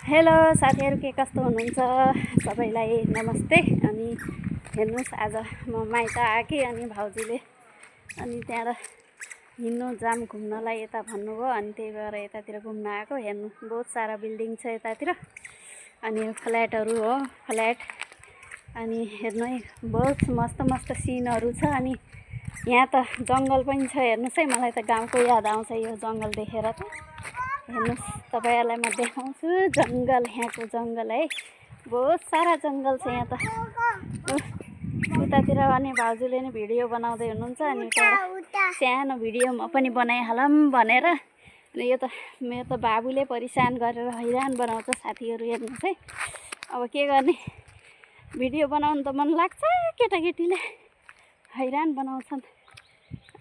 Hello साथीहरु, के कस्तो हुनुहुन्छ? सबैलाई नमस्ते। अनि हेर्नुस्, आज म माइत आएँ अनि भाउजूले अनि त्यहाँ हिँड्नु जाम घुम्नलाई यता भन्नुभयो अनि त्यही भएर यतातिर घुम्न आएको। हेर्नु, बहुत सारा बिल्डिङ छ यतातिर अनि फ्ल्याटहरु हो, फ्ल्याट। अनि हेर्नु है, बहुत मस्त मस्त सिनहरु छ। अनि यहाँ त जंगल पनि छ। हेर्नुस् है, मलाई त गाउँको याद आउँछ यो जंगल देखेर त। हेर्नुस्, तपाईहरुलाई म देखाउँछु जंगल, यहाँको जंगल है। बहुत सारा जंगल छ यहाँ त। उतातिर अनि भाउजूले नि भिडियो बनाउँदै हुनुहुन्छ अनि सानो भिडियो म पनि बनाइहालौँ भनेर। यो त मेरो त बाबुले परिशान गरेर हैरान बनाउँछ साथीहरु। हेर्नुस् है, अब के गर्ने, भिडियो बनाउन त मन लाग्छ, केटाकेटीले हैरान बनाउँछन्।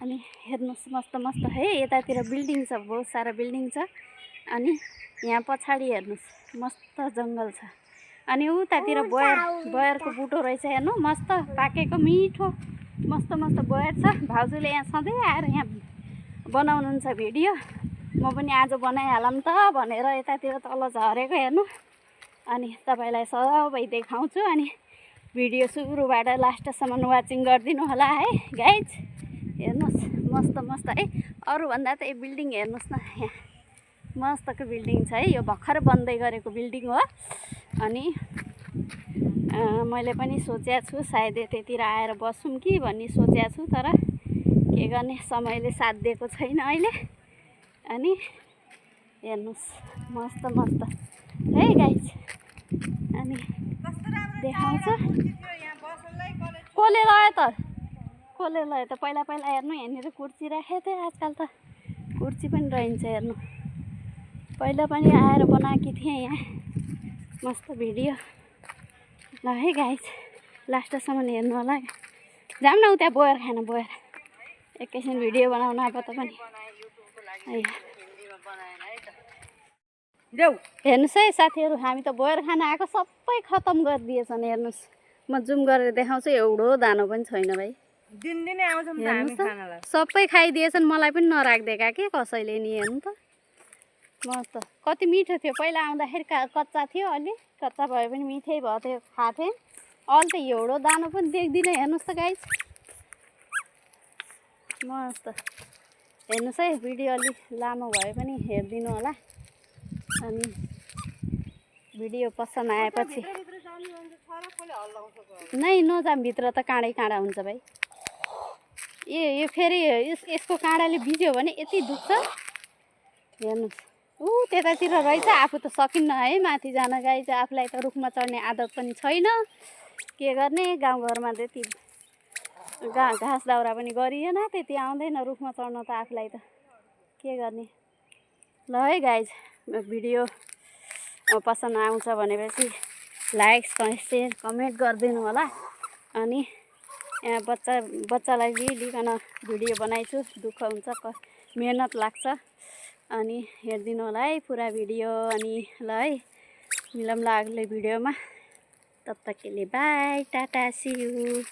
अनि हेर्नुस्, मस्त मस्त है, यतातिर बिल्डिङ छ, बहुत सारा बिल्डिङ छ। अनि यहाँ पछाडि हेर्नुस्, मस्त जंगल छ। अनि उतातिर बयरको बुटो रहेछ। हेर्नु, मस्त पाकेको मिठो मस्त मस्त बयर छ। भाउजूले यहाँ सधैँ आएर यहाँ बनाउनुहुन्छ भिडियो। म पनि आज बनाइहालौँ त भनेर यतातिर तल झरेको। हेर्नु, अनि तपाईलाई सबै देखाउँछु। अनि भिडियो सुरुबाट लास्टसम्म वाचिङ गरिदिनु होला है गाइज। हेर्नुस्, मस्त मस्त है। अरु भन्दा त यो बिल्डिङ हेर्नुस् न, यहाँ मस्तको बिल्डिङ छ है। यो भर्खर बन्दै गरेको बिल्डिङ हो। अनि मैले पनि सोचेको छु सायद यतैतिर आएर बसौँ कि भन्ने सोचेको छु, तर के गर्ने, समयले साथ दिएको छैन अहिले। अनि हेर्नुस्, मस्त मस्त है गाइज। अनि देखाउँछ, कसले लयो त, कसले लयो त? पहिला पहिला हेर्नु, यहाँनिर कुर्सी राखेको थियो, आजकल त कुर्सी पनि रहन्छ। हेर्नु, पहिला पनि आएर बनाएकी थिएँ यहाँ मस्त भिडियो। ल है गाइज, लास्टसम्म हेर्नु होला। जाऊँ न उता बयर खान, बयर एकैछिन भिडियो बनाउन अब त पनि। हेर्नुस् है साथीहरु, हामी त बयर खान आएको, सबै खतम गरिदिएछन्। हेर्नुस्, म जुम गरेर देखाउँछु, एउटो दानो पनि छैन भाइ। दिनदिनै आउँछौँ त हामी खानलाई। सबै खाइदिएछन्, मलाई पनि नराखिदिएका के कसैले नि। हेर्नु त, मस्त कति मिठो थियो। पहिला आउँदाखेरि कच्चा थियो, अलि कच्चा भए पनि मिठै भयो थियो, खाथे। अहिले त एउटो दानो पनि देख्दिनँ। हेर्नुस् त गाइज, मस्त। हेर्नुस् है, भिडियो अलि लामो भए पनि हेरिदिनु होला। अनि भिडियो पसन्द आएपछि नै नजाम भित्र, त काँडै काँडा हुन्छ भाइ। यो फेरि यसको काँडाले बिज्यो भने यति दुख्छ। हेर्नुस्, त्यतातिर रहेछ। आफू त सकिन्न है माथि जान गाइज। आफूलाई त रुखमा चढ्ने आदत पनि छैन। के गर्ने, गाउँघरमा त्यति घाँस दाउरा पनि गरिएन, त्यति आउँदैन रुखमा चढ्न त आफूलाई त। के गर्ने। ल है गाइज, भिडियो पसन्द आउँछ भनेपछि लाइक सेयर कमेन्ट गरिदिनु होला। अनि यहाँ बच्चालाई लिइकन भिडियो बनाइछु, दुःख हुन्छ, मेहनत लाग्छ। अनि हेरिदिनु होला है पुरा भिडियो। अनि ल है, मिलौँला अग्लो भिडियोमा। तब तक के लिए बाई, टाटा, सी यू।